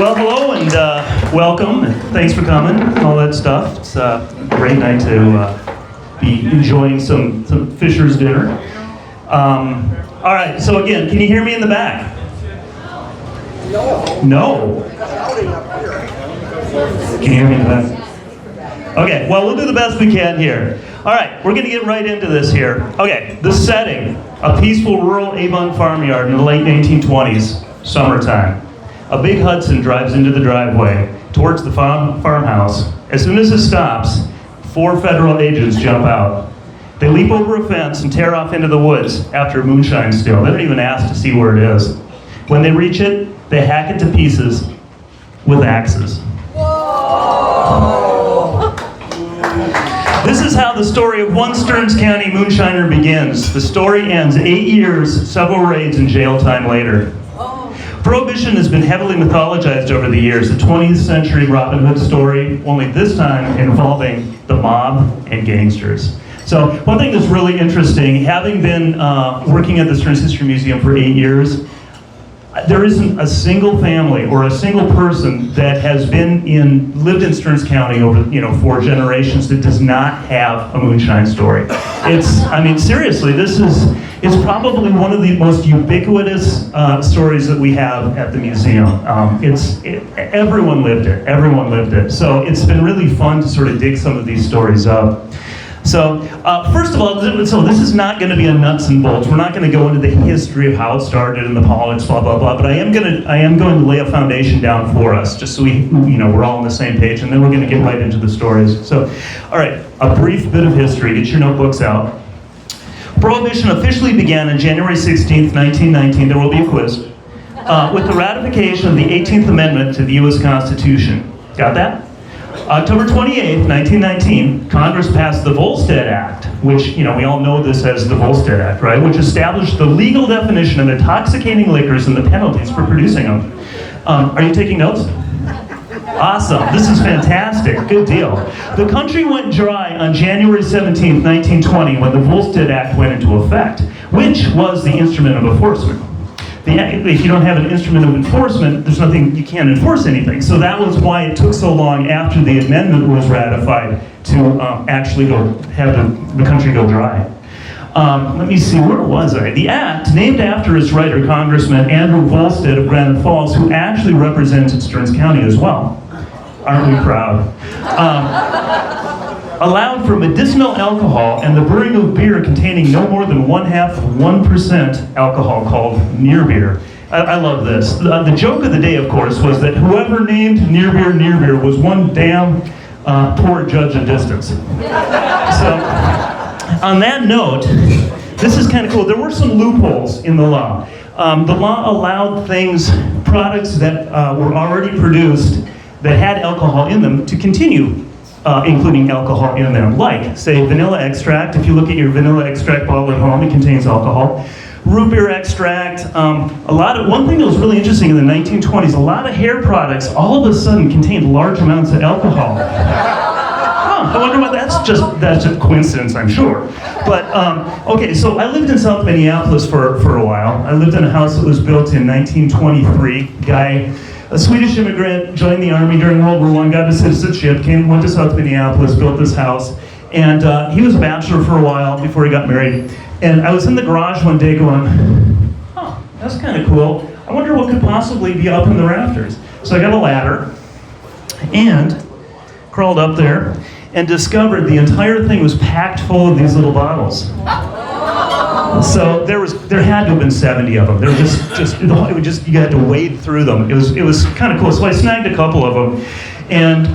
Well, hello and welcome. Thanks for coming, all that stuff. It's a great night to be enjoying some Fisher's dinner. All right, so again, can you hear me in the back? No. Can you hear me in the back? Okay, well, we'll do the best we can here. All right, we're going to get right into this here. Okay, the setting, a peaceful rural Avon farmyard in the late 1920s, summertime. A big Hudson drives into the driveway towards the farmhouse. As soon as it stops, 4 federal agents jump out. They leap over a fence and tear off into the woods after a moonshine still. They don't even ask to see where it is. When they reach it, they hack it to pieces with axes. Whoa! This is how the story of one Stearns County moonshiner begins. The story ends 8 years, several raids, and jail time later. Prohibition has been heavily mythologized over the years, a 20th century Robin Hood story, only this time involving the mob and gangsters. So one thing that's really interesting, having been working at the Stearns History Museum for 8 years, there isn't a single family or a single person that has lived in Stearns County over 4 generations that does not have a moonshine story. Seriously, it's probably one of the most ubiquitous stories that we have at the museum. Everyone lived it. So it's been really fun to sort of dig some of these stories up. So first of all, this is not going to be a nuts and bolts. We're not going to go into the history of how it started and the politics, blah blah blah. But I am going to lay a foundation down for us, just so we're all on the same page, and then we're going to get right into the stories. So, all right, a brief bit of history. Get your notebooks out. Prohibition officially began on January 16th, 1919. There will be a quiz with the ratification of the 18th Amendment to the U.S. Constitution. Got that? October 28th, 1919, Congress passed the Volstead Act, which, we all know this as the Volstead Act, right? Which established the legal definition of intoxicating liquors and the penalties for producing them. Are you taking notes? Awesome. This is fantastic. Good deal. The country went dry on January 17th, 1920, when the Volstead Act went into effect, which was the instrument of enforcement. If you don't have an instrument of enforcement, there's nothing, you can't enforce anything. So that was why it took so long after the amendment was ratified to actually have the country go dry. Let me see, where was I? The act, named after its writer, Congressman Andrew Volstead of Granite Falls, who actually represented Stearns County as well. Aren't we proud? Allowed for medicinal alcohol and the brewing of beer containing no more than 1% alcohol, called near beer. I love this. The joke of the day, of course, was that whoever named near beer was one damn poor judge of distance. So, on that note, this is kind of cool. There were some loopholes in the law. The law allowed products that were already produced that had alcohol in them to continue including alcohol in them, like, say, vanilla extract. If you look at your vanilla extract bottle at home, it contains alcohol. Root beer extract. One thing that was really interesting in the 1920s, a lot of hair products all of a sudden contained large amounts of alcohol. I wonder what that's just coincidence, I'm sure. But, okay, so I lived in South Minneapolis for a while. I lived in a house that was built in 1923. A Swedish immigrant, joined the army during World War I, got his citizenship, went to South Minneapolis, built this house, and he was a bachelor for a while before he got married. And I was in the garage one day going, that's kind of cool. I wonder what could possibly be up in the rafters. So I got a ladder and crawled up there and discovered the entire thing was packed full of these little bottles. So there had to have been 70 of them. They were you had to wade through them. It was kind of cool. So I snagged a couple of them, and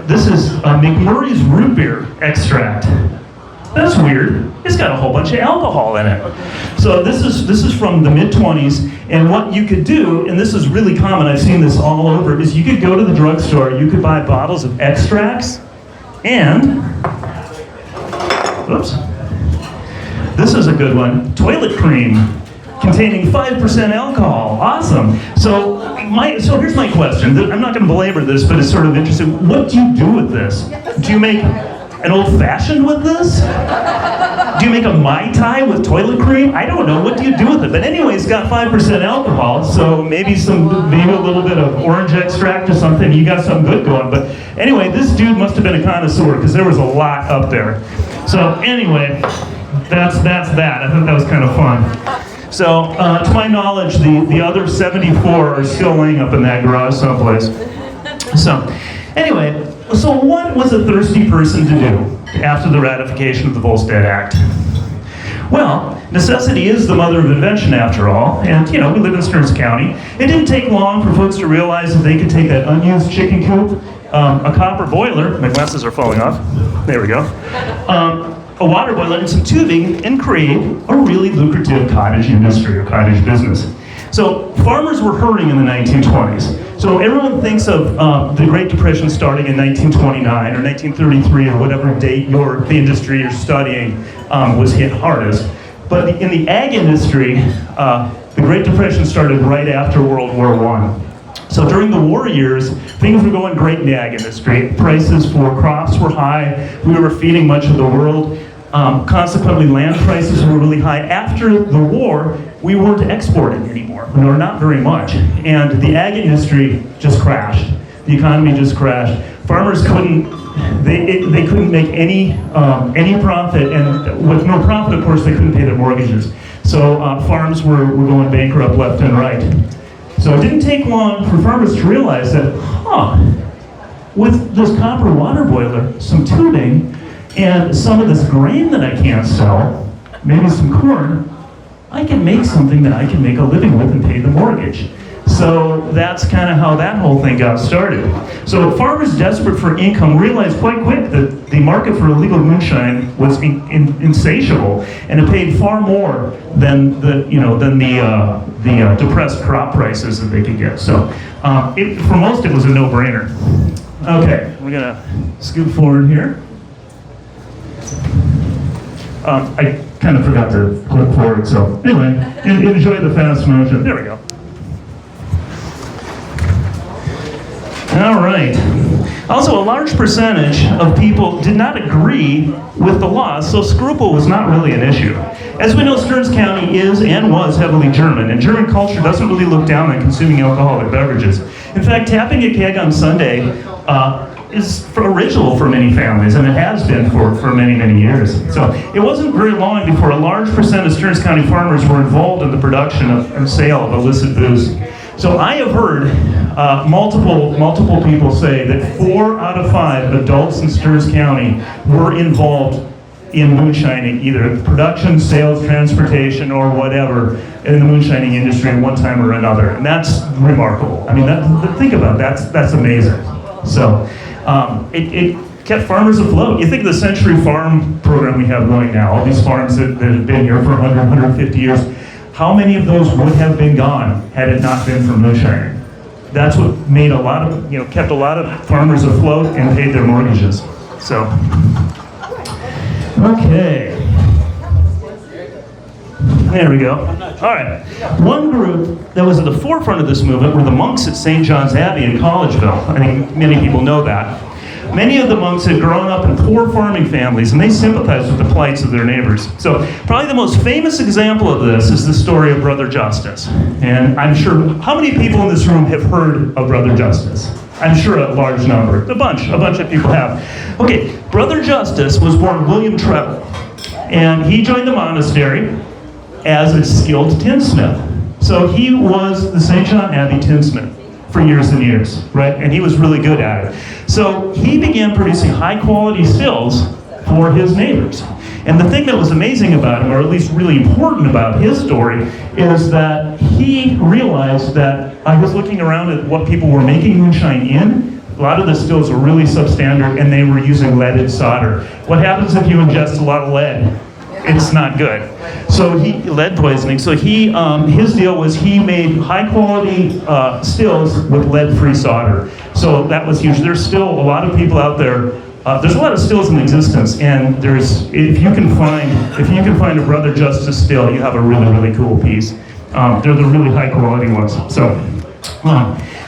this is McMurray's root beer extract. That's weird. It's got a whole bunch of alcohol in it. So this is from the mid-20s, and what you could do, and this is really common, I've seen this all over, is you could go to the drugstore, you could buy bottles of extracts, and, oops. This is a good one. Toilet cream containing 5% alcohol. Awesome. So here's my question. I'm not going to belabor this, but it's sort of interesting. What do you do with this? Do you make an old-fashioned with this? Do you make a Mai Tai with toilet cream? I don't know. What do you do with it? But anyway, it's got 5% alcohol, so maybe a little bit of orange extract or something. You got something good going. But anyway, this dude must have been a connoisseur because there was a lot up there. So anyway, that's that. I thought that was kind of fun. So to my knowledge, the other 74 are still laying up in that garage someplace. So anyway, so what was a thirsty person to do after the ratification of the Volstead Act? Well, necessity is the mother of invention after all, and we live in Stearns County. It didn't take long for folks to realize that they could take that unused chicken coop, a copper boiler, my glasses are falling off, there we go, a water boiler and some tubing and create a really lucrative cottage industry or cottage business. So farmers were hurting in the 1920s. So everyone thinks of the Great Depression starting in 1929 or 1933 or whatever date the industry you're studying was hit hardest. But in the ag industry, the Great Depression started right after World War I. So during the war years, things were going great in the ag industry. Prices for crops were high. We were feeding much of the world. Consequently, land prices were really high. After the war, we weren't exporting anymore, or not very much. And the ag industry just crashed. The economy just crashed. Farmers couldn't make any profit, and with no profit, of course, they couldn't pay their mortgages. So farms were going bankrupt left and right. So it didn't take long for farmers to realize that, with this copper water boiler, some tubing, and some of this grain that I can't sell, maybe some corn, I can make something that I can make a living with and pay the mortgage. So that's kind of how that whole thing got started. So farmers desperate for income realized quite quick that the market for illegal moonshine was insatiable, and it paid far more than the depressed crop prices that they could get. So for most it was a no-brainer. Okay, we're gonna scoot forward here. I kind of forgot to click forward, so anyway, enjoy the fast motion. There we go. All right. Also, a large percentage of people did not agree with the laws, so scruple was not really an issue. As we know, Stearns County is and was heavily German, and German culture doesn't really look down on consuming alcoholic beverages. In fact, tapping a keg on Sunday is original for many families, and it has been for many, many years. So it wasn't very long before a large percent of Stearns County farmers were involved in the production and sale of illicit booze. So I have heard multiple people say that 4 out of 5 adults in Stearns County were involved in moonshining, either production, sales, transportation, or whatever in the moonshining industry at one time or another. And that's remarkable. I mean, think about it, that's amazing. So it kept farmers afloat. You think of the Century Farm program we have going now, all these farms that have been here for 100, 150 years. How many of those would have been gone had it not been for moonshining? That's what made kept a lot of farmers afloat and paid their mortgages. So, okay. There we go. All right. One group that was at the forefront of this movement were the monks at St. John's Abbey in Collegeville. I think many people know that. Many of the monks had grown up in poor farming families, and they sympathized with the plights of their neighbors. So probably the most famous example of this is the story of Brother Justice. And I'm sure, how many people in this room have heard of Brother Justice? I'm sure a large number. A bunch of people have. Okay, Brother Justice was born William Treble, and he joined the monastery as a skilled tinsmith. So he was the St. John Abbey tinsmith for years and years, right? And he was really good at it. So he began producing high quality stills for his neighbors. And the thing that was amazing about him, or at least really important about his story, is that he realized that I was looking around at what people were making moonshine in. A lot of the stills were really substandard, and they were using leaded solder. What happens if you ingest a lot of lead? It's not good. So lead poisoning. So his deal was he made high quality stills with lead-free solder. So that was huge. There's still a lot of people out there. There's a lot of stills in existence, and if you can find a Brother Justice still, you have a really, really cool piece. They're the really high quality ones. So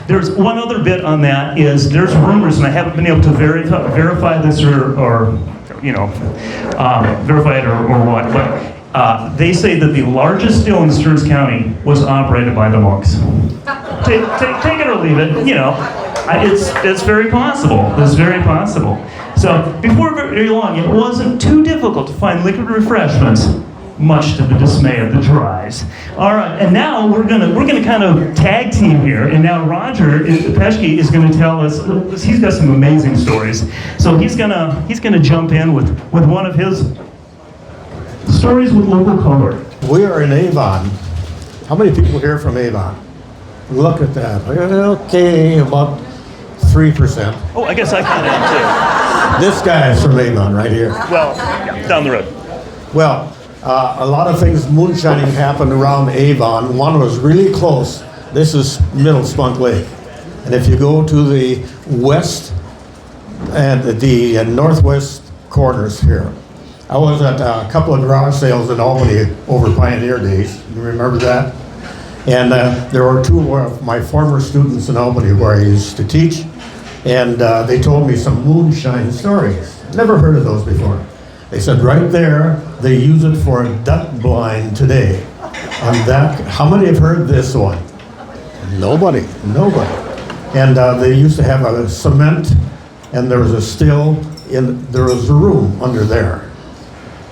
there's one other bit on that is there's rumors, and I haven't been able to verify this or verify it or what, but they say that the largest still in Stearns County was operated by the monks. Take it or leave it, it's very possible. It's very possible. So before very long, it wasn't too difficult to find liquid refreshments, much to the dismay of the Dries. All right, and now we're gonna kind of tag team here, and now Roger Paschke is gonna tell us. He's got some amazing stories, so he's gonna jump in with one of his stories with local color. We are in Avon. How many people here from Avon? Look at that. Okay, about 3%. Oh, I guess I kind of am too. This guy is from Avon right here. Well, down the road. Well, a lot of things moonshining happened around Avon. One was really close. This is Middle Spunk Lake. And if you go to the west and the northwest corners here, I was at a couple of garage sales in Albany over Pioneer Days. You remember that? And there were two of my former students in Albany where I used to teach, and they told me some moonshine stories. Never heard of those before. They said right there, they use it for a duck blind today. And that, how many have heard this one? Nobody. And they used to have a cement, and there was a still, there was a room under there.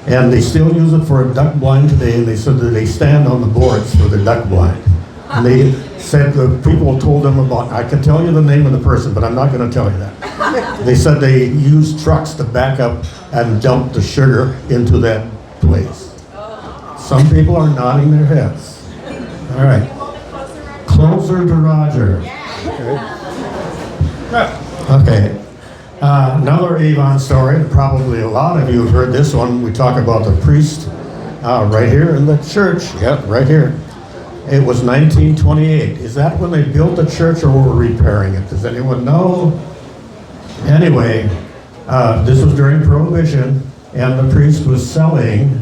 And they still use it for a duck blind today, and they said that they stand on the boards for the duck blind. And they said the people told them about, I can tell you the name of the person, but I'm not going to tell you that. They said they used trucks to back up and dump the sugar into that place. Some people are nodding their heads. All right. Closer to Roger. Okay. Another Avon story, probably a lot of you have heard this one. We talk about the priest right here in the church. Yep, right here. It was 1928. Is that when they built the church or were repairing it? Does anyone know? Anyway, this was during Prohibition, and the priest was selling,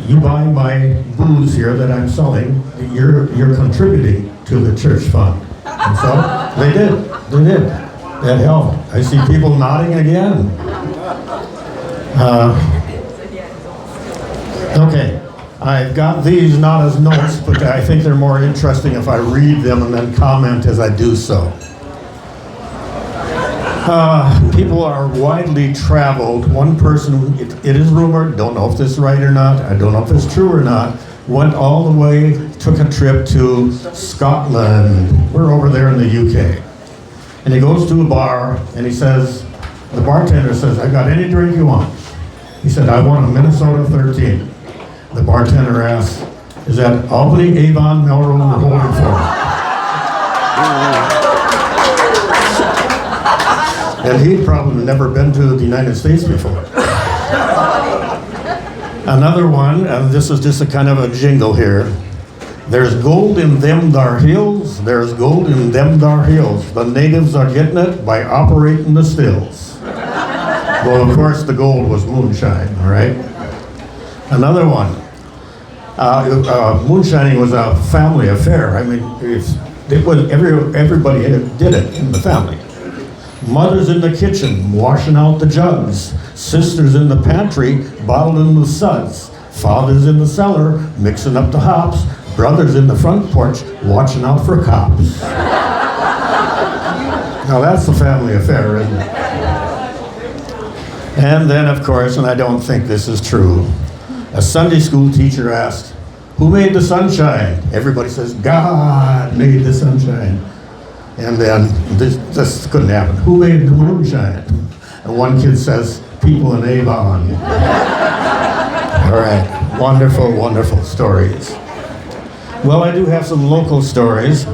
you buy my booze here that I'm selling, you're contributing to the church fund. And so they did. That helped. I see people nodding again. Okay, I've got these not as notes, but I think they're more interesting if I read them and then comment as I do so. People are widely traveled. One person, it is rumored, don't know if this is right or not, I don't know if it's true or not, went all the way, took a trip to Scotland. We're over there in the UK. And he goes to a bar, and he says, the bartender says, I got any drink you want. He said, I want a Minnesota 13. The bartender asks, is that Albany, Avon, Melrose, or Holding for? And he'd probably never been to the United States before. Another one, and this is just a kind of a jingle here. There's gold in them thar hills, there's gold in them thar hills. The natives are getting it by operating the stills. Well, of course, the gold was moonshine, all right? Another one. Moonshining was a family affair. I mean, everybody did it in the family. Mothers in the kitchen, washing out the jugs. Sisters in the pantry, bottling the suds. Fathers in the cellar, mixing up the hops. Brothers in the front porch, watching out for cops. Now that's a family affair, isn't it? And then, of course, and I don't think this is true, a Sunday school teacher asked, who made the sunshine? Everybody says, God made the sunshine. And then, this couldn't happen. Who made the moonshine? And one kid says, people in Avon. All right, wonderful, wonderful stories. Well, I do have some local stories.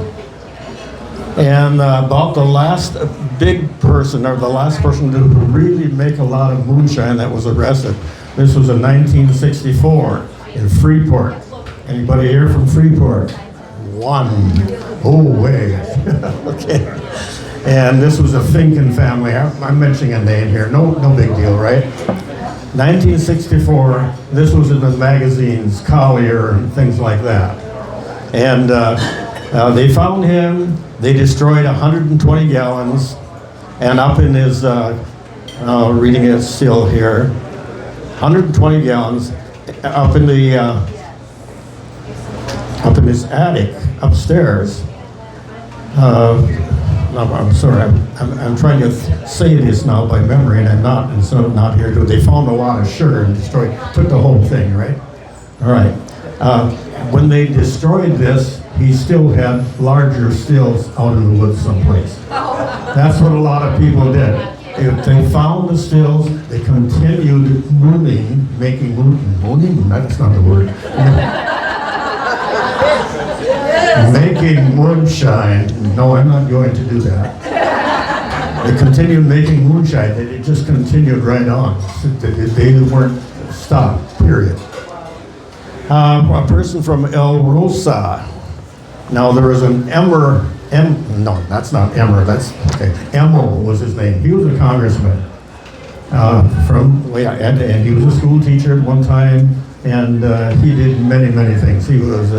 And about the last big person, or the last person to really make a lot of moonshine that was arrested. This was in 1964 in Freeport. Anybody here from Freeport? One. Oh, way. Okay. And this was a Finken family. I'm mentioning a name here. No big deal, right? 1964, this was in the magazines, Collier and things like that. And they found him, they destroyed 120 gallons, and up in his reading it still here. 120 gallons up in the up in this attic upstairs. No, I'm sorry, I'm trying to say this now by memory, and I'm not, and so I'm not here to. They found a lot of sugar and destroyed, took the whole thing, right? All right. When they destroyed this, he still had larger stills out in the woods someplace. That's what a lot of people did. If they found the stills, they continued mooning, that's not the word. Making moonshine. No, I'm not going to do that. They continued making moonshine. They just continued right on. They weren't stopped, period. A person from El Rosa. Now there was an no, that's not Emmer, that's, okay. Emmer was his name. He was a congressman. And he was a school teacher at one time, and he did many, many things. He was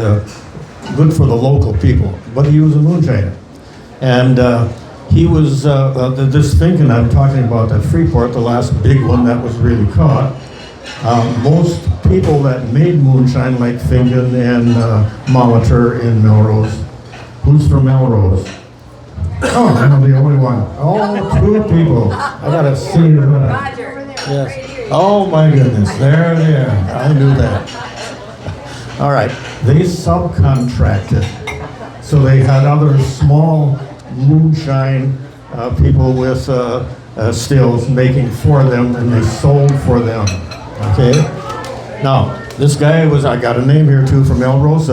good for the local people, but he was a moonshiner. And he was, this Finken I'm talking about at Freeport, the last big one that was really caught. Most people that made moonshine, like Finken and Molitor in Melrose. Who's from Melrose? Oh, I'm the only one. Oh, two people. I gotta see that. Roger. Yes. Oh my goodness, there they are. I knew that. All right, they subcontracted. So they had other small moonshine people with stills making for them, and they sold for them. Okay? Now, this guy was, I got a name here too, from Melrose.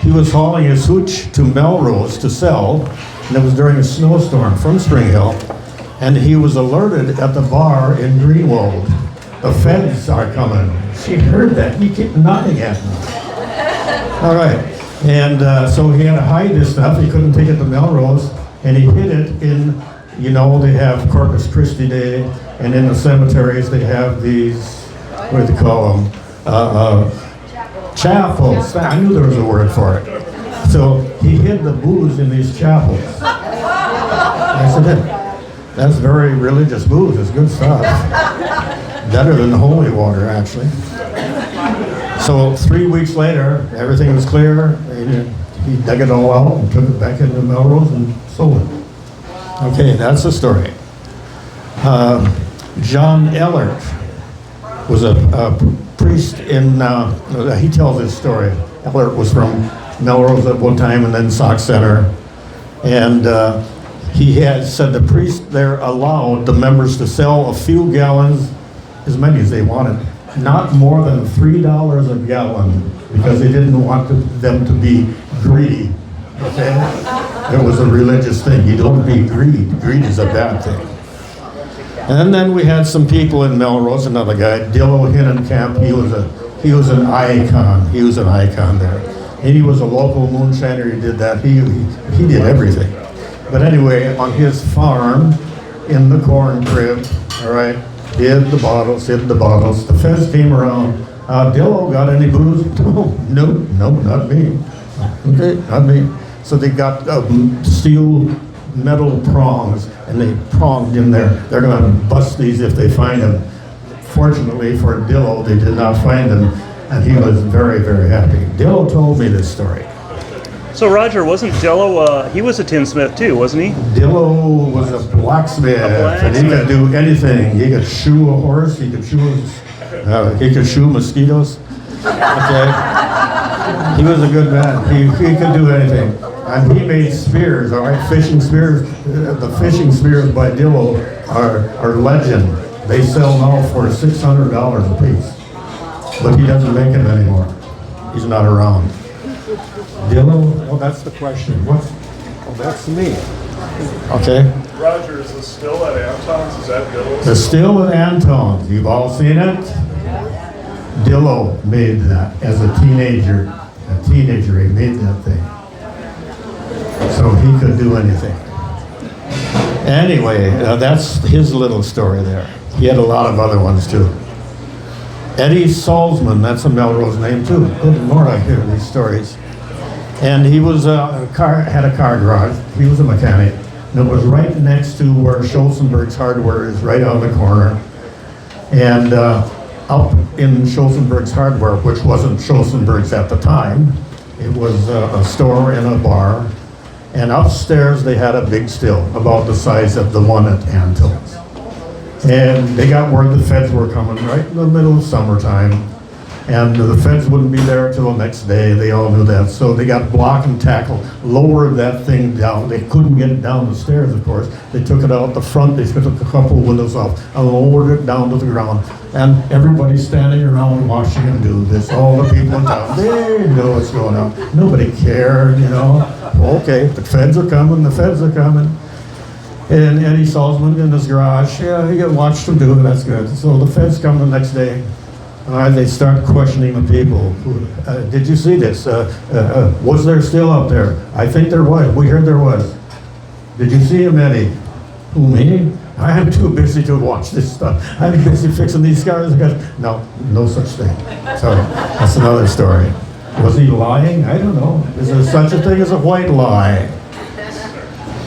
He was hauling his hooch to Melrose to sell, and it was during a snowstorm from Spring Hill, and he was alerted at the bar in Greenwald. The feds are coming. She heard that. He kept nodding at me. All right, and so he had to hide this stuff. He couldn't take it to Melrose, and he hid it in, you know, they have Corpus Christi Day, and in the cemeteries they have these, what do they call them? Chapels. I knew there was a word for it. So he hid the booze in these chapels. I said, that's very religious booze. It's good stuff. Better than the holy water, actually. So 3 weeks later, everything was clear. He dug it all out and took it back into Melrose and sold it. Okay, that's the story. John Ellert was a priest in, he tells his story. Ellert was from Melrose at one time and then Sauk Center. And he had said the priest there allowed the members to sell a few gallons, as many as they wanted, not more than $3 a gallon, because they didn't want them to be greedy. Okay? It was a religious thing. You don't be greedy. Greed is a bad thing. And then we had some people in Melrose, another guy, Dillo Hinnenkamp. He was an icon. He was an icon there. And he was a local moonshiner. He did that. He did everything. But anyway, on his farm, in the corn crib, all right, hid the bottles. The feds came around. Dillo, got any booze? No, not me. Okay, not me. So they got steel metal prongs, and they pronged in there. They're going to bust these if they find them. Fortunately for Dillo, they did not find them, and he was very, very happy. Dillo told me this story. So Roger, wasn't Dillo, he was a tinsmith too, wasn't he? Dillo was a blacksmith, and he could do anything. He could shoe a horse, he could shoe mosquitoes. Okay? He was a good man. He could do anything. And he made spears, all right, fishing spears. The fishing spears by Dillo are legend. They sell now for $600 a piece. But he doesn't make them anymore. He's not around. Dillo? Oh, that's the question. What? Oh, that's me. Okay. Roger, is the still at Anton's? Is that Dillo's? The still at Anton's. You've all seen it? Dillo made that as a teenager. He made that thing. So he could do anything. Anyway, that's his little story there. He had a lot of other ones too. Eddie Salzman, that's a Melrose name too. Good Lord, I hear these stories. And he was had a car garage. He was a mechanic. And it was right next to where Schulzenberg's Hardware is, right on the corner. And up in Schulzenberg's Hardware, which wasn't Schulzenberg's at the time, it was a store and a bar. And upstairs they had a big still, about the size of the one at Antone's. And they got word the feds were coming right in the middle of summertime. And the feds wouldn't be there till the next day. They all knew that. So they got block and tackle, lowered that thing down. They couldn't get it down the stairs, of course. They took it out the front. They took a couple windows off and lowered it down to the ground. And everybody's standing around watching them do this. All the people in town, they know what's going on. Nobody cared, you know. Okay, the feds are coming. The feds are coming. And Eddie Salzman in his garage, yeah, he watched them do it. That's good. So the feds come the next day. They start questioning the people. Did you see this? Was there still out there? I think there was. We heard there was. Did you see him, Eddie? Who, me? I'm too busy to watch this stuff. I'm busy fixing these cars. No, no such thing. So that's another story. Was he lying? I don't know. Is there such a thing as a white lie?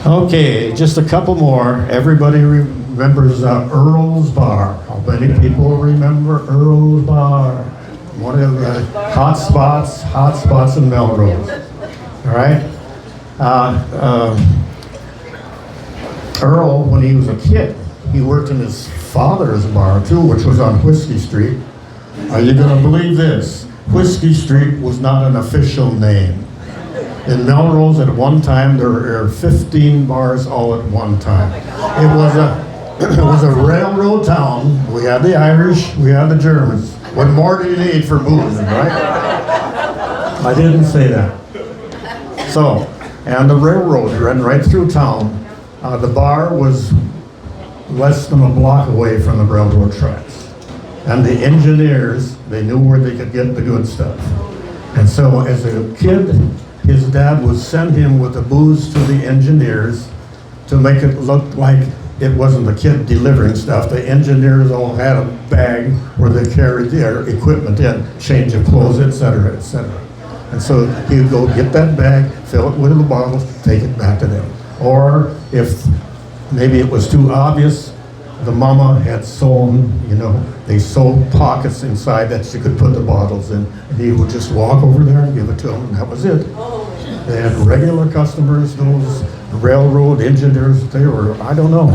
Okay, just a couple more. Everybody remembers Earl's Bar. How many people remember Earl's Bar? One of the hot spots in Melrose. All right? Earl, when he was a kid, he worked in his father's bar too, which was on Whiskey Street. Are you going to believe this? Whiskey Street was not an official name. In Melrose, at one time, there were 15 bars all at one time. It was a railroad town. We had the Irish, we had the Germans. What more do you need for boozing, right? I didn't say that. So, and the railroad ran right through town. The bar was less than a block away from the railroad tracks. And the engineers, they knew where they could get the good stuff. And so as a kid, his dad would send him with the booze to the engineers to make it look like it wasn't the kid delivering stuff. The engineers all had a bag where they carried their equipment in, change of clothes, etc., etc. And so he would go get that bag, fill it with the bottles, take it back to them. Or if maybe it was too obvious, the mama had sewn, they sewed pockets inside that she could put the bottles in. And he would just walk over there and give it to them, and that was it. They had regular customers, those railroad engineers, they were, I don't know.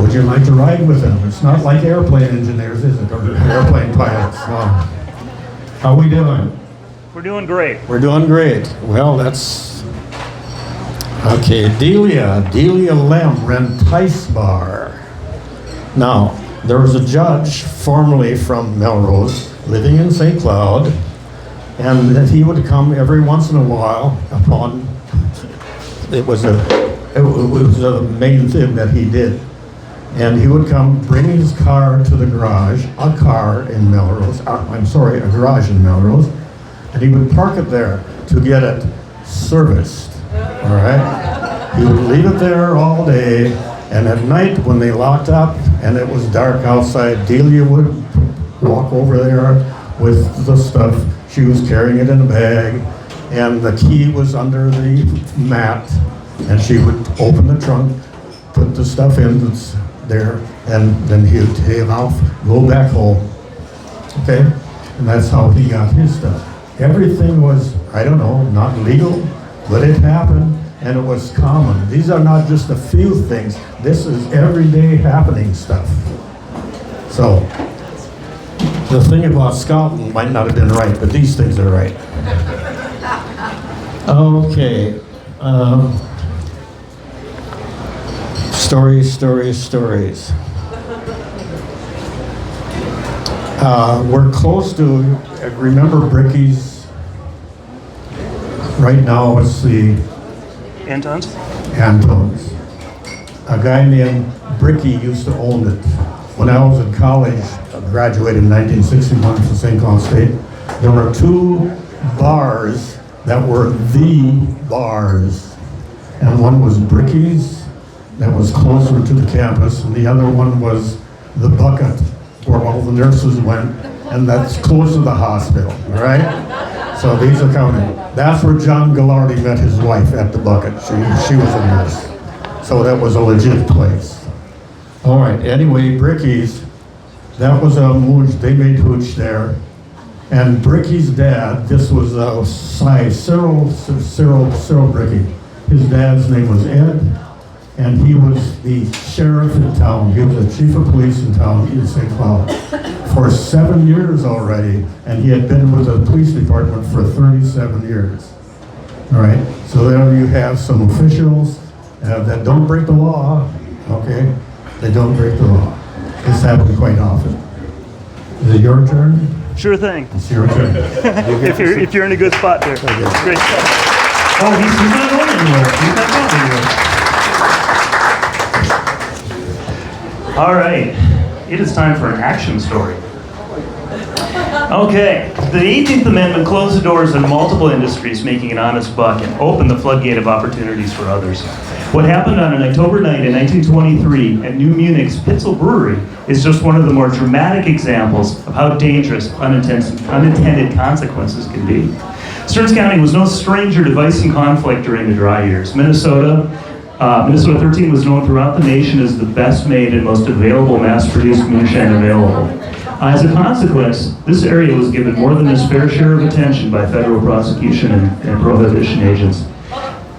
Would you like to ride with them? It's not like airplane engineers, is it? Or airplane pilots. No. How we doing? We're doing great. We're doing great. Well, that's... Okay, Delia Lem ran Tice Bar. Now, there was a judge formerly from Melrose living in St. Cloud, and that he would come every once in a while upon, it was a main thing that he did. And he would come, bring his car to the garage, a garage in Melrose, and he would park it there to get it serviced. All right? He would leave it there all day, and at night when they locked up and it was dark outside, Delia would walk over there with the stuff. She was carrying it in a bag, and the key was under the mat, and she would open the trunk, put the stuff in that's there, and then he would take off, go back home. Okay? And that's how he got his stuff. Everything was, I don't know, not legal, but it happened, and it was common. These are not just a few things. This is everyday happening stuff. So, the thing about scouting might not have been right, but these things are right. Okay. Stories. We're close to, remember Bricky's? Right now it's the Anton's? A guy named Bricky used to own it. When I was in college, I graduated in 1961 from St. Cloud State, there were two bars that were the bars. And one was Bricky's, that was closer to the campus, and the other one was the Bucket, where all the nurses went, and that's close to the hospital, all right? So these are counted. That's where John Gallardi met his wife at the Bucket. She was a nurse. So that was a legit place. All right, anyway, Bricky's, that was a moonsh, they made hooch there. And Bricky's dad, this was Cyril Bricky. His dad's name was Ed, and he was the sheriff in town. He was the chief of police in town in St. Cloud for 7 years already, and he had been with the police department for 37 years. All right, so there you have some officials that don't break the law, okay? They don't break the law. This happens quite often. Is it your turn? Sure thing. It's your turn. if you're in a good spot there. Great. Oh, he's not going anywhere. He's not going anywhere. All right. It is time for an action story. Okay. The 18th Amendment closed the doors on multiple industries making an honest buck and opened the floodgate of opportunities for others. What happened on an October night in 1923 at New Munich's Pitzel Brewery is just one of the more dramatic examples of how dangerous unintended consequences can be. Stearns County was no stranger to vice and conflict during the dry years. Minnesota 13 was known throughout the nation as the best made and most available mass-produced moonshine available. As a consequence, this area was given more than its fair share of attention by federal prosecution and prohibition agents.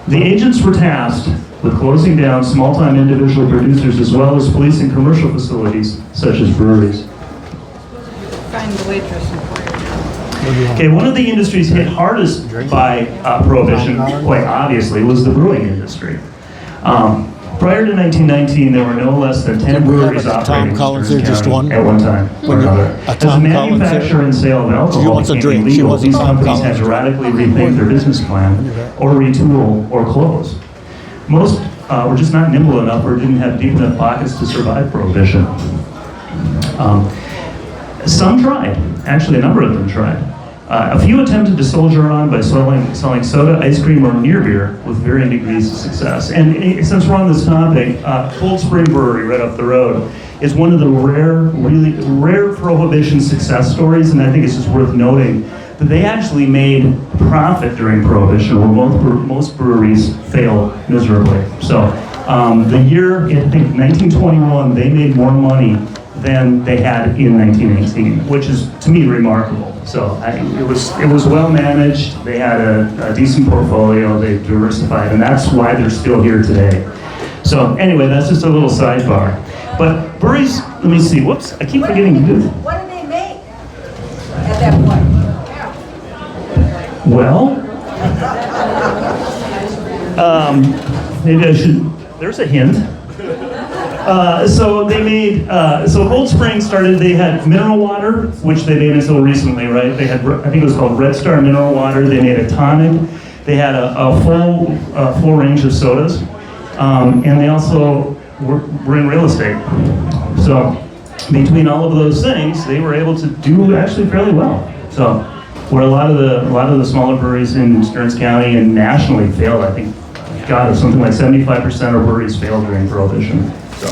The agents were tasked with closing down small-time individual producers as well as policing commercial facilities such as breweries. Find the waitress and pour it. Okay, one of the industries hit hardest by prohibition, quite obviously, was the brewing industry. Prior to 1919, there were no less than 10 breweries operating in Stearns County at one time or another. As the manufacture and sale of alcohol became illegal, these companies had to radically rethink their business plan, or retool, or close. Most were just not nimble enough or didn't have deep enough pockets to survive prohibition. Some tried. Actually, a number of them tried. A few attempted to soldier on by selling soda, ice cream, or near beer with varying degrees of success. And since we're on this topic, Cold Spring Brewery right up the road is one of the really rare prohibition success stories, and I think it's just worth noting that they actually made profit during prohibition, where most breweries failed miserably. So the year, I think 1921, they made more money than they had in 1918, which is, to me, remarkable. So it was well managed. They had a decent portfolio. They diversified, and that's why they're still here today. So anyway, that's just a little sidebar. But breweries, let me see. Whoops, I keep forgetting to do this. What did they make at that point? Well, maybe I should. There's a hint. So they made, so Cold Spring started, they had mineral water, which they made until recently, right? They had, I think it was called Red Star Mineral Water. They made a tonic. They had a full range of sodas. And they also were in real estate. So between all of those things, they were able to do actually fairly well. So where a lot of the smaller breweries in Stearns County and nationally failed, I think, God, something like 75% of breweries failed during Prohibition. So,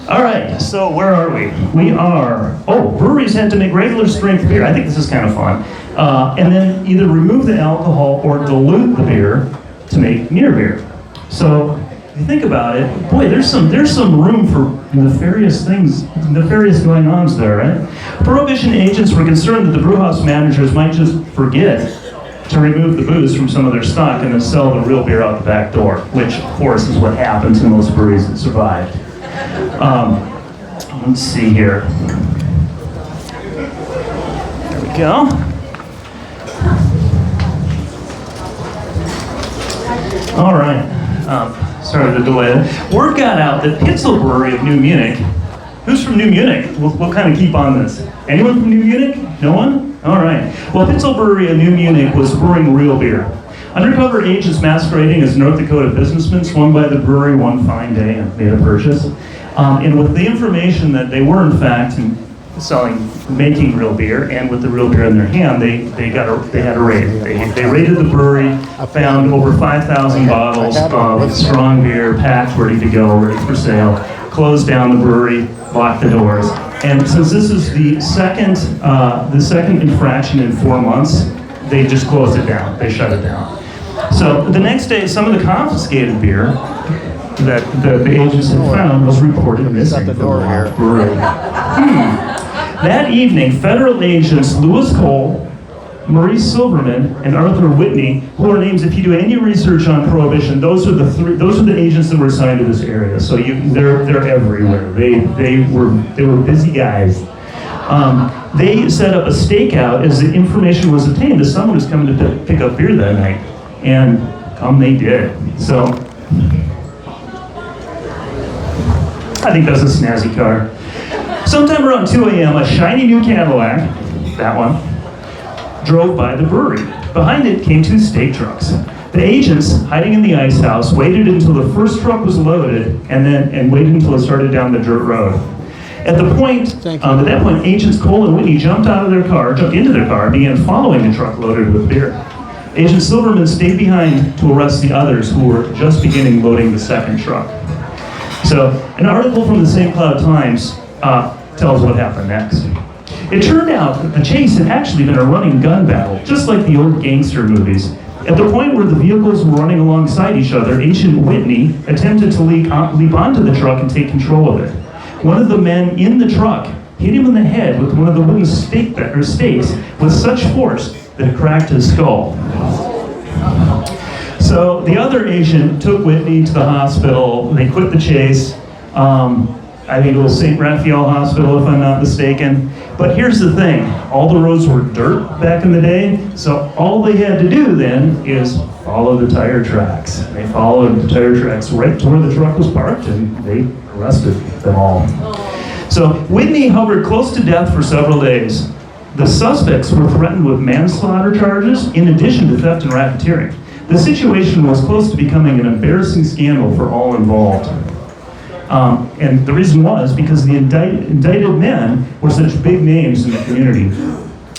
all right, so where are we? We are, breweries had to make regular strength beer. I think this is kind of fun. And then either remove the alcohol or dilute the beer to make near beer. So if you think about it, boy, there's some room for nefarious going-ons there, right? Prohibition agents were concerned that the brewhouse managers might just forget to remove the booze from some of their stock and then sell the real beer out the back door, which, of course, is what happened to most breweries that survived. Let's see here. There we go. All right. Sorry for the delay. Word got out that Pitzel Brewery of New Munich. Who's from New Munich? We'll kind of keep on this. Anyone from New Munich? No one? All right. Well, Pitzel Brewery of New Munich was brewing real beer. Undercover agents masquerading as North Dakota businessmen swung by the brewery one fine day and made a purchase. And with the information that they were, in fact, making real beer, and with the real beer in their hand, they had a raid. They raided the brewery, found over 5,000 bottles of strong beer, packed, ready to go, ready for sale, closed down the brewery, locked the doors, And since this is the second infraction in 4 months, they just closed it down. They shut it down. So the next day, some of the confiscated beer that the agents had found was reported missing from the brewery. That evening, federal agents Lewis Cole, Maurice Silverman, and Arthur Whitney, who are names, if you do any research on Prohibition, those are the agents that were assigned to this area. So they're everywhere. They were busy guys. They set up a stakeout as the information was obtained that someone was coming to pick up beer that night, and they did. So I think that's a snazzy car. Sometime around 2 a.m., a shiny new Cadillac, that one, drove by the brewery. Behind it came 2 stake trucks. The agents, hiding in the ice house, waited until the first truck was loaded and waited until it started down the dirt road. At that point, agents Cole and Whitney jumped into their car, and began following the truck loaded with beer. Agent Silverman stayed behind to arrest the others who were just beginning loading the second truck. So, an article from the St. Cloud Times tells what happened next. It turned out that the chase had actually been a running gun battle, just like the old gangster movies. At the point where the vehicles were running alongside each other, Agent Whitney attempted to leap onto the truck and take control of it. One of the men in the truck hit him in the head with one of the wooden stakes with such force that it cracked his skull. So the other agent took Whitney to the hospital. They quit the chase. I think it was St. Raphael Hospital, if I'm not mistaken. But here's the thing, all the roads were dirt back in the day, so all they had to do then is follow the tire tracks. They followed the tire tracks right to where the truck was parked, and they arrested them all. So Whitney hovered close to death for several days. The suspects were threatened with manslaughter charges in addition to theft and racketeering. The situation was close to becoming an embarrassing scandal for all involved. And the reason was because the indicted men were such big names in the community.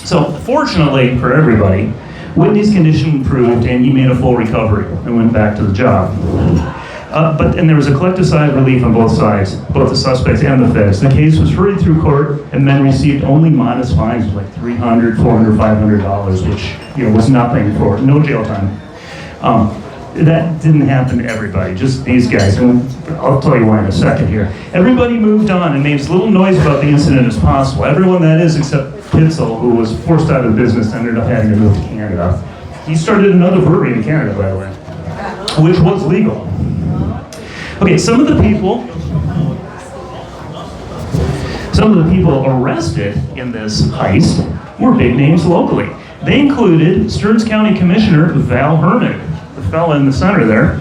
So fortunately for everybody, Whitney's condition improved and he made a full recovery and went back to the job. But there was a collective sigh of relief on both sides, both the suspects and the feds. The case was hurried through court and men received only modest fines of like $300, $400, $500, which was nothing for no jail time. That didn't happen to everybody, just these guys, and I'll tell you why in a second here. Everybody moved on and made as little noise about the incident as possible. Everyone, that is, except Pitzel, who was forced out of business and ended up having to move to Canada. He started another brewery in Canada, by the way, which was legal. Okay, some of the people arrested in this heist were big names locally. They included Stearns County Commissioner Val Herman, the fella in the center there,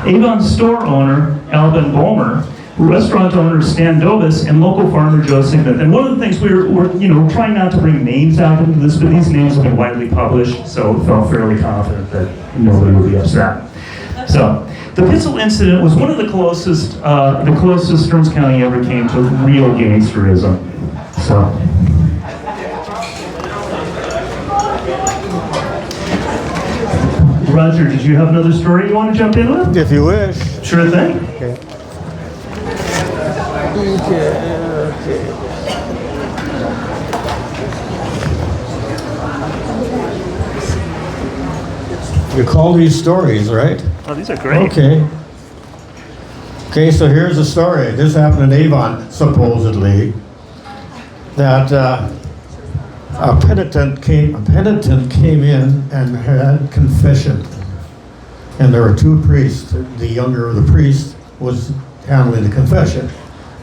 Avon store owner Alvin Bulmer, restaurant owner Stan Dovis, and local farmer Joe Signet. And one of the things we're trying not to bring names out into this, but these names have been widely published, so we felt fairly confident that nobody would be upset. So, the Pitzel incident was one of the closest Stearns County ever came to real gangsterism. So. Roger, did you have another story you want to jump in with? If you wish. Sure thing. Okay. You call these stories, right? Oh, these are great. Okay. Okay, so here's the story. This happened in Avon, supposedly, that a penitent came in and had confession. And there were 2 priests. The younger of the priest was handling the confession.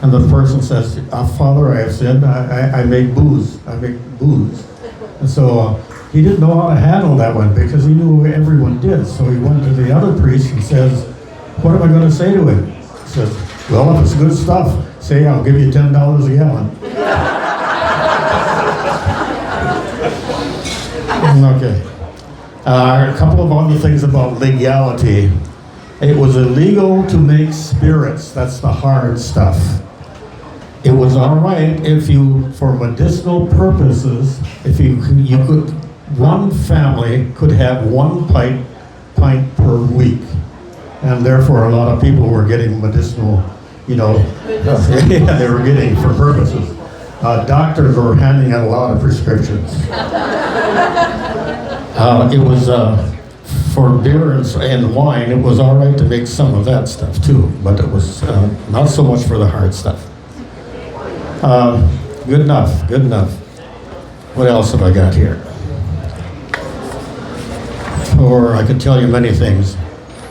And the person says, Father, I have sinned. I make booze. And so he didn't know how to handle that one because he knew everyone did. So he went to the other priest and says, what am I going to say to him? He says, well, if it's good stuff, say I'll give you $10 a gallon. Okay. A couple of other things about legality. It was illegal to make spirits. That's the hard stuff. It was all right if you, for medicinal purposes, if you could, one family could have 1 pint per week. And therefore a lot of people were getting medicinal you know, yeah, they were getting for purposes. Doctors were handing out a lot of prescriptions. It was for beer and wine. It was all right to make some of that stuff too, but it was not so much for the hard stuff. Good enough. Good enough. What else have I got here? Or I could tell you many things.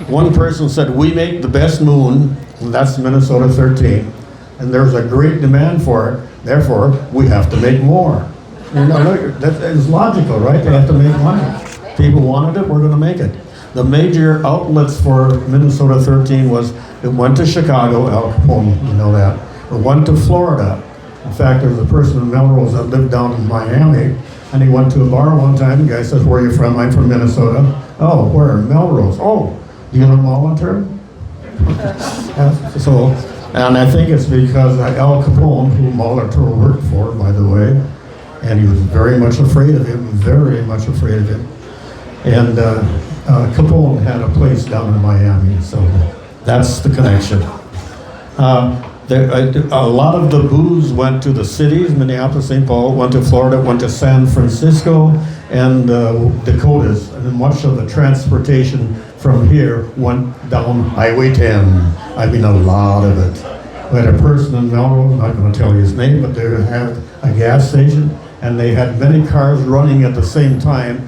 One person said, we make the best moon, and that's Minnesota 13, and there's a great demand for it, therefore we have to make more. You know, that is logical, right? They have to make money. People wanted it, we're going to make it. The major outlets for Minnesota 13 was, it went to Chicago, Al Capone, you know that. It went to Florida. In fact, there's a person in Melrose that lived down in Miami, and he went to a bar one time. The guy says, where are you from? I'm from Minnesota. Oh, where? Melrose. Oh, do you know Molitor? So, and I think it's because Al Capone, who Molitor worked for, by the way, and he was very much afraid of him, very much afraid of him. And Capone had a place down in Miami, so that's the connection. A lot of the booze went to the cities, Minneapolis, St. Paul, went to Florida, went to San Francisco, and Dakotas, and much of the transportation from here went down Highway 10. I mean, a lot of it. We had a person in Melrose, I'm not going to tell you his name, but they had a gas station, and they had many cars running at the same time,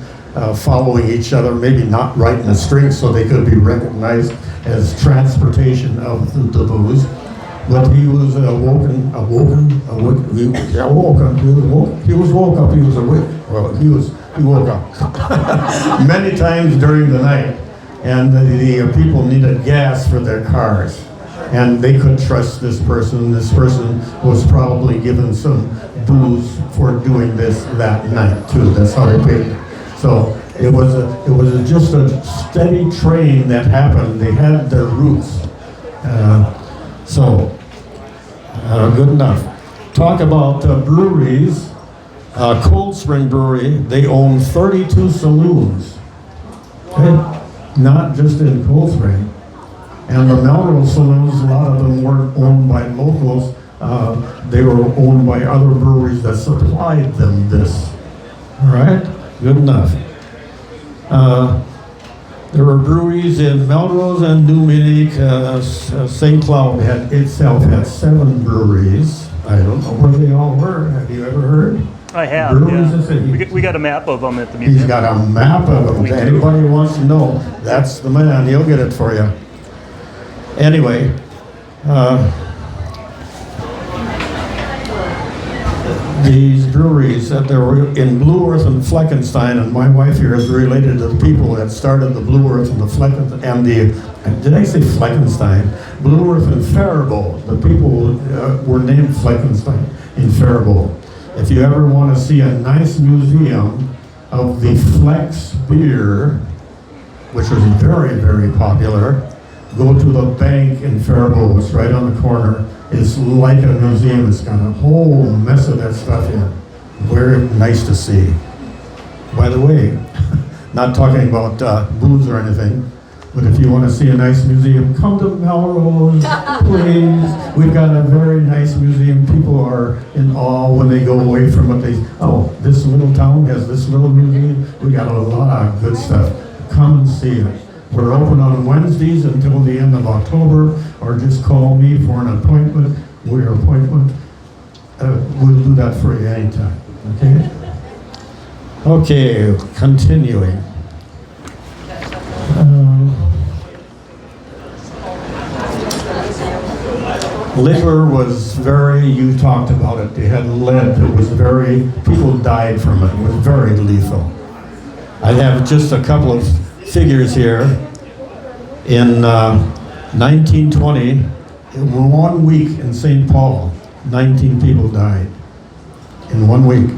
following each other, maybe not right in a string, so they could be recognized as transportation of the booze. But he was woke up, he woke up many times during the night, and the people needed gas for their cars, and they couldn't trust this person. This person was probably given some booze for doing this that night too. That's how they paid. So it was just a steady train that happened. They had their roots. Good enough. Talk about breweries. Cold Spring Brewery, they own 32 saloons. Okay? Not just in Cold Spring. And the Melrose saloons, a lot of them weren't owned by locals. They were owned by other breweries that supplied them this. All right? Good enough. There were breweries in Melrose and New Munich. St. Cloud itself had 7 breweries. I don't know where they all were. Have you ever heard? I have, Breweries, yeah. We got a map of them at the museum. He's got a map of them. If anybody who wants to know, that's the man. He'll get it for you. Anyway, these breweries that there were in Blue Earth and Fleckenstein, and my wife here is related to the people that started the Blue Earth and the Fleckenstein, and did I say Fleckenstein? Blue Earth and Faribault. The people were named Fleckenstein in Faribault. If you ever want to see a nice museum of the Flex beer, which was very, very popular, go to the bank in Faribault. It's right on the corner. It's like a museum. It's got a whole mess of that stuff in it. Very nice to see. By the way, not talking about booze or anything, but if you want to see a nice museum, come to Melrose, please. We've got a very nice museum. People are in awe when they go away from it. This little town has this little museum. We got a lot of good stuff. Come and see it. We're open on Wednesdays until the end of October, or just call me for an appointment. We'll do that for you anytime, okay? Okay, continuing. Liquor was you talked about it, they had lead. People died from it. It was very lethal. I have just a couple of figures here. In 1920, in 1 week in St. Paul, 19 people died in 1 week.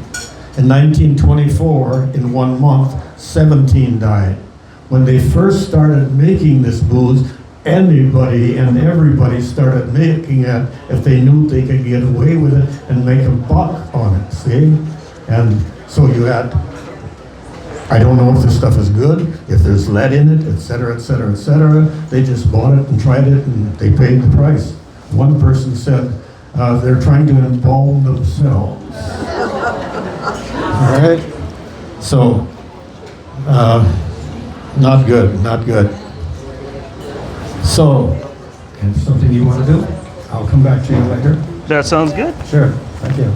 In 1924, in 1 month, 17 died. When they first started making this booze, anybody and everybody started making it if they knew they could get away with it and make a buck on it, see? And so you had, I don't know if this stuff is good, if there's lead in it, et cetera, et cetera, et cetera. They just bought it and tried it and they paid the price. One person said they're trying to embalm themselves. All right? So, not good, not good. So, if something you want to do, I'll come back to you later. That sounds good. Sure, thank you.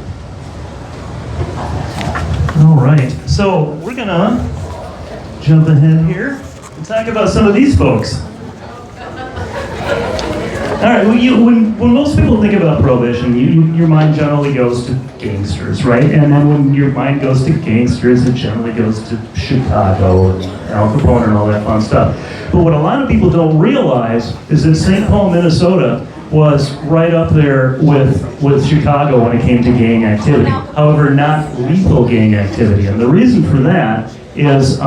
All right, so we're gonna jump ahead here and talk about some of these folks. All right, well, when most people think about Prohibition, your mind generally goes to gangsters, right? And then when your mind goes to gangsters, it generally goes to Chicago and Al Capone and all that fun stuff. But what a lot of people don't realize is that St. Paul, Minnesota was right up there with Chicago when it came to gang activity. However, not lethal gang activity. And the reason for that is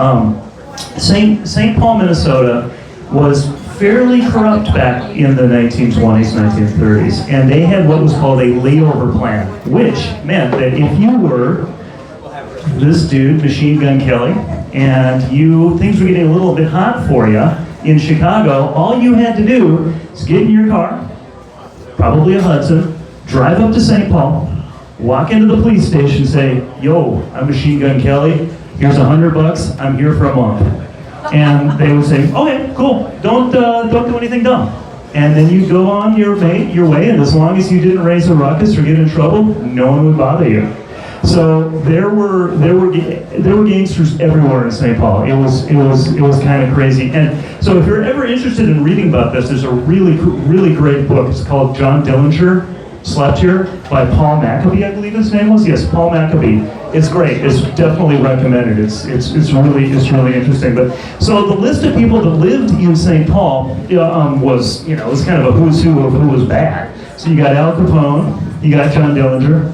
St. Paul, Minnesota was fairly corrupt back in the 1920s, 1930s. And they had what was called a layover plan, which meant that if you were this dude, Machine Gun Kelly, and things were getting a little bit hot for you in Chicago, all you had to do is get in your car, probably a Hudson, drive up to St. Paul, walk into the police station, say, "Yo, I'm Machine Gun Kelly. Here's $100. I'm here for a month." And they would say, "Okay, cool. Don't do anything dumb." And then you go on your way, and as long as you didn't raise a ruckus or get in trouble, no one would bother you. So there were gangsters everywhere in St. Paul. It was kind of crazy. And so if you're ever interested in reading about this, there's a really great book. It's called John Dillinger Slept Here by Paul Maccabee, I believe his name was. Yes, Paul Maccabee. It's great. It's definitely recommended. It's really interesting. But so the list of people that lived in St. Paul was kind of a who's who of who was bad. So you got Al Capone, you got John Dillinger,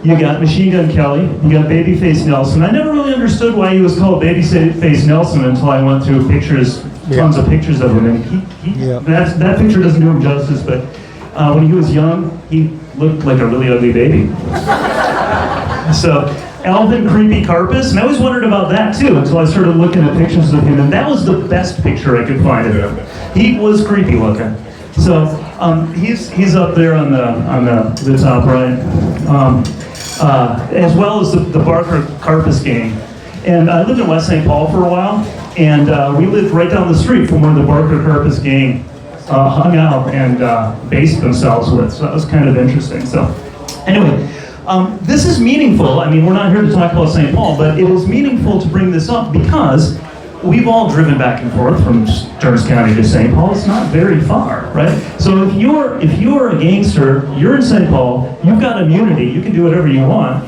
you got Machine Gun Kelly, you got Babyface Nelson. I never really understood why he was called Babyface Nelson until I went through tons of pictures of him. And that picture doesn't do him justice, but when he was young, he looked like a really ugly baby. So, Alvin Creepy Carpus, and I always wondered about that too until I started looking at pictures of him, and that was the best picture I could find of him. He was creepy looking. So, he's up there on the top right. As well as the Barker Carpus gang. And I lived in West St. Paul for a while, and we lived right down the street from where the Barker Carpus gang hung out and based themselves with. So that was kind of interesting. So anyway, this is meaningful. I mean, we're not here to talk about St. Paul, but it is meaningful to bring this up because we've all driven back and forth from Stearns County to St. Paul. It's not very far, right? So if you're a gangster, you're in St. Paul, you've got immunity, you can do whatever you want.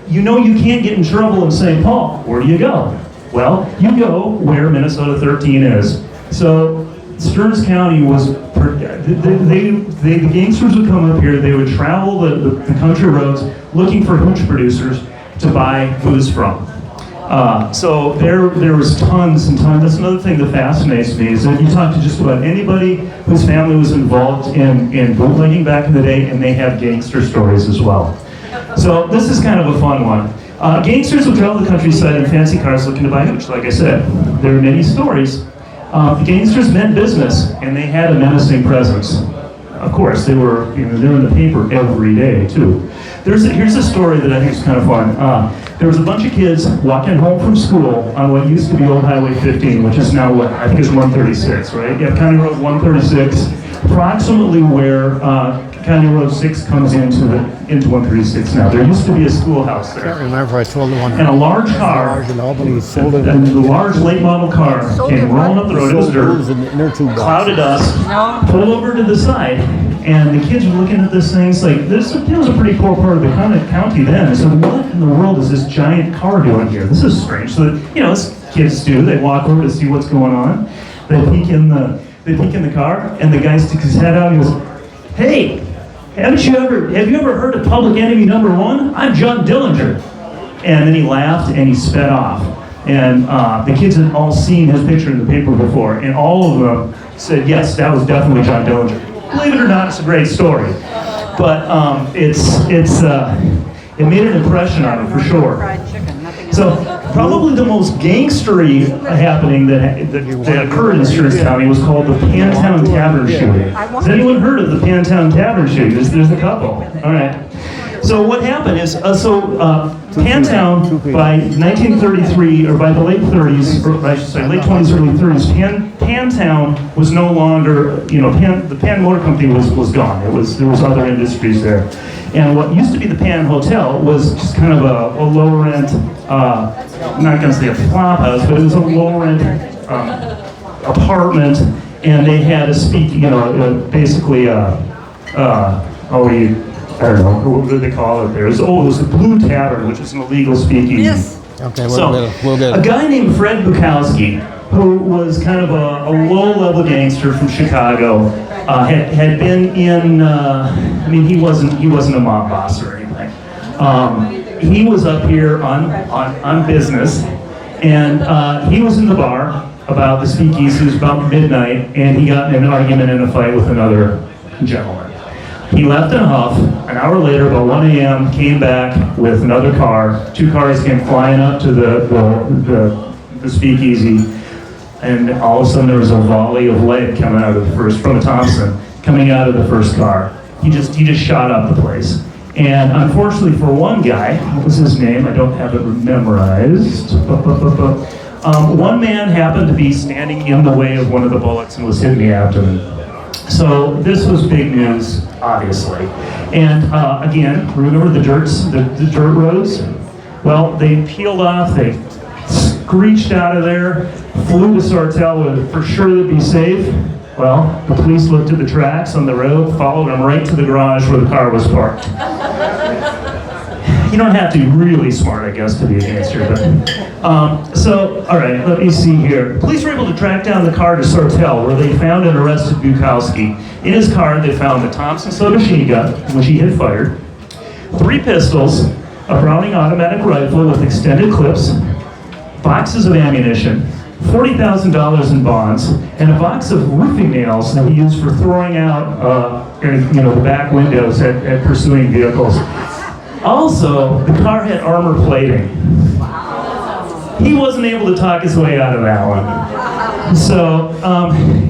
You know you can't get in trouble in St. Paul. Where do you go? Well, you go where Minnesota 13 is. So Stearns County was, the gangsters would come up here, they would travel the country roads looking for hooch producers to buy booze from. So there was tons and tons. That's another thing that fascinates me is that you talk to just about anybody whose family was involved in bootlegging back in the day, and they have gangster stories as well. So this is kind of a fun one. Gangsters would travel the countryside in fancy cars looking to buy hooch, like I said. There are many stories. The gangsters meant business, and they had a menacing presence. Of course, they were they're in the paper every day too. Here's a story that I think is kind of fun. There was a bunch of kids walking home from school on what used to be Old Highway 15, which is now what I think is 136, right? Yeah, County Road 136, approximately where County Road 6 comes into 136 now. There used to be a schoolhouse there. I can't remember, I told the one. And a large car, in Albany sold it. and the large late model car came rolling up the road. It was dirt, cloud of dust, pulled over to the side, and the kids were looking at this thing. It's like, this was a pretty poor part of the county then. I said, what in the world is this giant car doing here? This is strange. So, as kids do, they walk over to see what's going on. They peek in the car, and the guy sticks his head out and he goes, "Hey, have you ever heard of Public Enemy number 1? I'm John Dillinger." And then he laughed and he sped off. And the kids had all seen his picture in the paper before, and all of them said, yes, that was definitely John Dillinger. Believe it or not, it's a great story. But it made an impression on him for sure. Fried chicken, nothing So probably the most gangstery happening that occurred in Stearns County was called the Pantown Tavern shooting. Has anyone heard of the Pantown Tavern shooting? There's a couple. All right. So what happened is, Pantown by 1933, or by the late 30s, or I should say late 20s, early 30s, Pantown was no longer, the Pan Motor Company was gone. There was other industries there. And what used to be the Pan Hotel was just kind of a low rent, I'm not going to say a flop house, but it was a low rent apartment, and they had basically I don't know, what do they call it there? It was the Blue Tavern, which is an illegal speakeasy. Yes. Okay, So, we'll get a guy named Fred Bukowski, who was kind of a low-level gangster from Chicago, had been in, he wasn't a mob boss or anything. He was up here on business, and he was in the bar about the speakeasies about midnight, and he got in an argument and a fight with another gentleman. He left in a huff. An hour later, about 1 a.m., came back with another car. 2 cars came flying up to the speakeasy, and all of a sudden there was a volley of lead coming out of from a Thompson, coming out of the first car. He just shot up the place. And unfortunately for one guy, what was his name? I don't have it memorized. One man happened to be standing in the way of one of the bullets and was hit in the abdomen. So this was big news, obviously. And again, remember the dirt roads? Well, they peeled off, they screeched out of there, flew to Sartell with for sure they'd be safe. Well, the police looked at the tracks on the road, followed them right to the garage where the car was parked. You don't have to be really smart, I guess, to be a gangster, but... all right, let me see here. Police were able to track down the car to Sartell, where they found and arrested Bukowski. In his car, they found the Thompson submachine gun, which he had fired, 3 pistols, a Browning automatic rifle with extended clips, boxes of ammunition, $40,000 in bonds, and a box of roofing nails that he used for throwing out the back windows at pursuing vehicles. Also, the car had armor plating. He wasn't able to talk his way out of that one. So,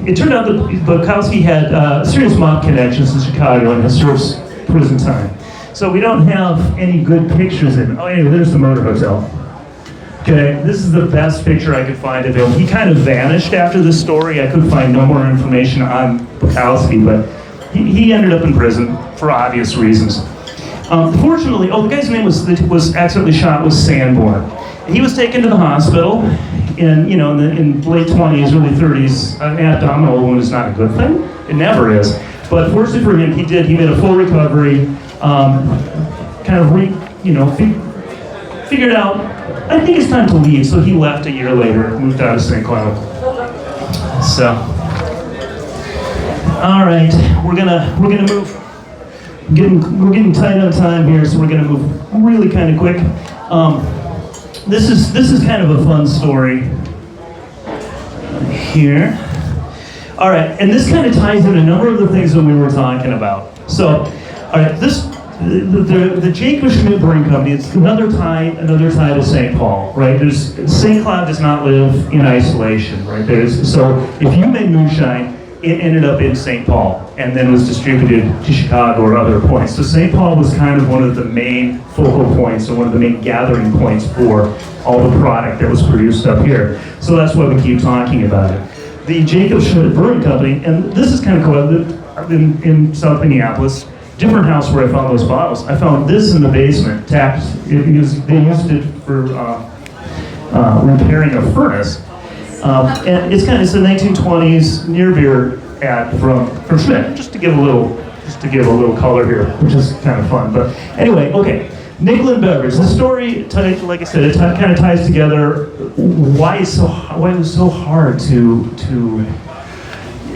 it turned out that Bukowski had serious mob connections in Chicago and has served prison time. So we don't have any good pictures of him. Oh, anyway, there's the Motor Hotel. Okay, this is the best picture I could find of him. He kind of vanished after this story. I could find no more information on Bukowski, but he ended up in prison for obvious reasons. Fortunately, the guy's name was accidentally shot was Sanborn. He was taken to the hospital in late 20s, early 30s. An abdominal wound is not a good thing. It never is. But fortunately for him, he made a full recovery. Figured out, I think it's time to leave. So he left a year later, moved out of St. Cloud. So, all right, we're gonna move. We're getting tight on time here, so we're going to move really kind of quick. This is kind of a fun story here. All right, and this kind of ties in a number of the things that we were talking about. So, all right, the Jacob Schmidt Brewing Company. It's another tie to St. Paul, right? St. Cloud does not live in isolation, right? So if you made moonshine, it ended up in St. Paul and then was distributed to Chicago or other points. So St. Paul was kind of one of the main focal points and one of the main gathering points for all the product that was produced up here. So that's why we keep talking about it. The Jacob Schmidt Brewing Company, and this is kind of cool, in South Minneapolis, different house where I found those bottles. I found this in the basement, tapped. They used it for repairing a furnace. And it's a 1920s near beer ad from Schmidt, just to give a little color here, which is kind of fun. But anyway, okay, Nickel and Beverage. The story, like I said, it kind of ties together why it was so hard to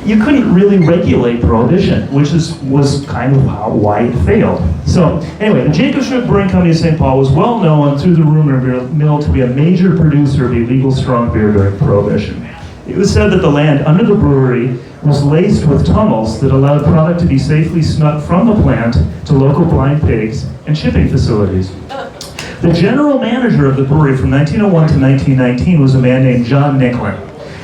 you couldn't really regulate Prohibition, which was kind of why it failed. So anyway, the Jacob Schmidt Brewing Company of St. Paul was well known through the rumor mill to be a major producer of illegal strong beer during Prohibition. It was said that the land under the brewery was laced with tunnels that allowed product to be safely snuck from the plant to local blind pigs and shipping facilities. The general manager of the brewery from 1901 to 1919 was a man named John Nicklin.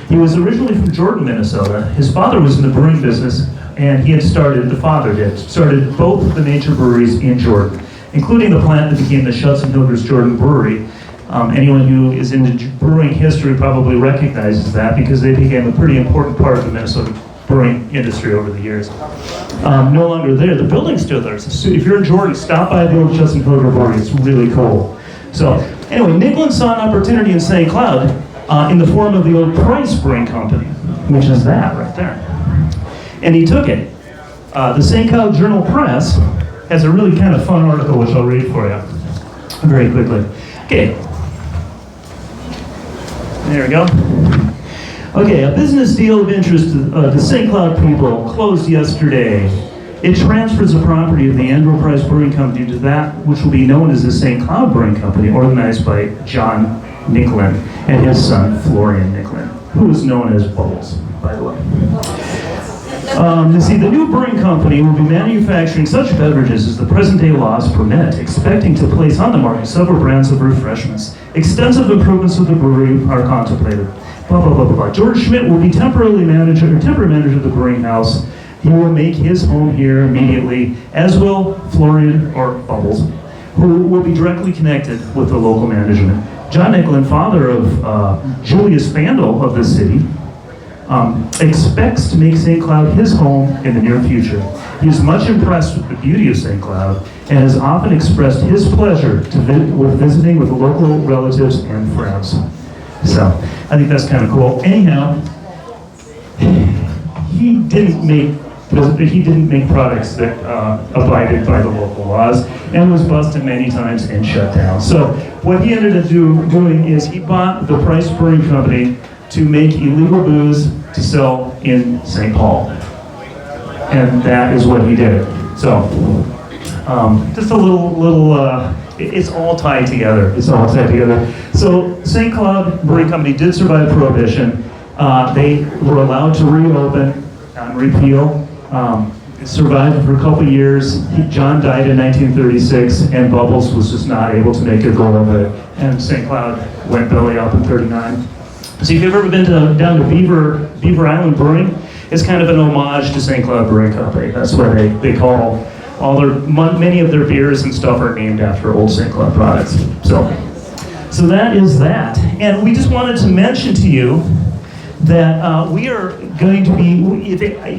He was originally from Jordan, Minnesota. His father was in the brewing business, and he had started both the major breweries in Jordan, including the plant that became the Schuts and Hilders Jordan Brewery. Anyone who is into brewing history probably recognizes that because they became a pretty important part of the Minnesota brewing industry over the years. No longer there. The building's still there. So if you're in Jordan, stop by the old Schuts and Hilders Brewery. It's really cool. So anyway, Nicklin saw an opportunity in St. Cloud in the form of the old Price Brewing Company, which is that right there. And he took it. The St. Cloud Journal-Press has a really kind of fun article, which I'll read for you very quickly. Okay. There we go. Okay, a business deal of interest to the St. Cloud people closed yesterday. It transfers the property of the Andrew Price Brewing Company to that which will be known as the St. Cloud Brewing Company, organized by John Nicklin and his son, Florian Nicklin, who is known as Bubbles, by the way. You see, the new brewing company will be manufacturing such beverages as the present-day laws permit, expecting to place on the market several brands of refreshments. Extensive improvements of the brewery are contemplated. Blah, blah, blah, blah, blah. George Schmidt will be temporary manager of the brewing house. He will make his home here immediately, as will Florian, or Bubbles, who will be directly connected with the local management. John Nicklin, father of Julius Vandal of the city, expects to make St. Cloud his home in the near future. He is much impressed with the beauty of St. Cloud and has often expressed his pleasure with visiting with local relatives and friends. So, I think that's kind of cool. Anyhow, he didn't make products that abided by the local laws and was busted many times and shut down. So, what he ended up doing is he bought the Price Brewing Company to make illegal booze to sell in St. Paul. And that is what he did. So, just a little it's all tied together. It's all tied together. So, St. Cloud Brewing Company did survive Prohibition. They were allowed to reopen on repeal. It survived for a couple years. John died in 1936, and Bubbles was just not able to make a go of it. And St. Cloud went belly up in 39. So if you've ever been down to Beaver Island Brewing, it's kind of an homage to St. Cloud Brewing Company. That's what they call many of their beers and stuff are named after old St. Cloud products. So that is that. And we just wanted to mention to you that we are going to be,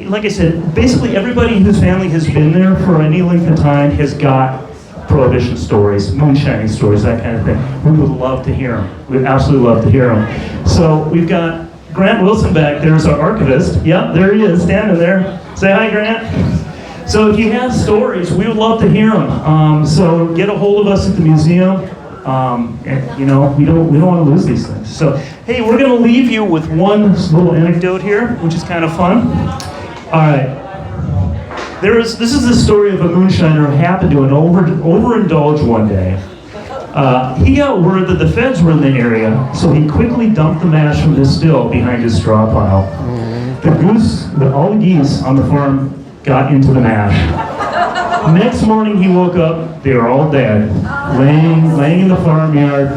like I said, basically everybody whose family has been there for any length of time has got Prohibition stories, moonshining stories, that kind of thing. We would love to hear them. We'd absolutely love to hear them. So we've got Grant Wilson back there as our archivist. Yep, there he is, standing there. Say hi, Grant. So if you have stories, we would love to hear them. So get a hold of us at the museum. And, you know, we don't want to lose these things. So, hey, we're going to leave you with one little anecdote here, which is kind of fun. All right. This is the story of a moonshiner who happened to overindulge one day. He got word that the feds were in the area, so he quickly dumped the mash from his still behind his straw pile. All the geese on the farm got into the mash. Next morning he woke up, they were all dead, laying in the farmyard,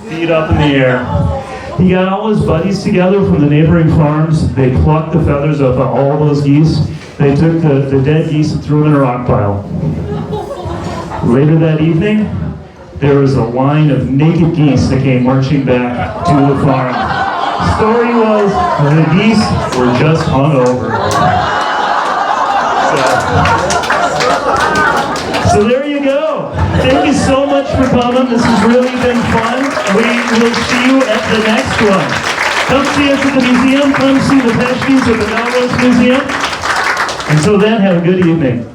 feet up in the air. He got all his buddies together from the neighboring farms. They plucked the feathers off of all those geese. They took the dead geese and threw them in a rock pile. Later that evening, there was a line of naked geese that came marching back to the farm. The story was the geese were just hung over. So there you go. Thank you so much for coming. This has really been fun. We will see you at the next one. Come see us at the museum. Come see the Paschkes at the Melrose Museum. Until then, have a good evening.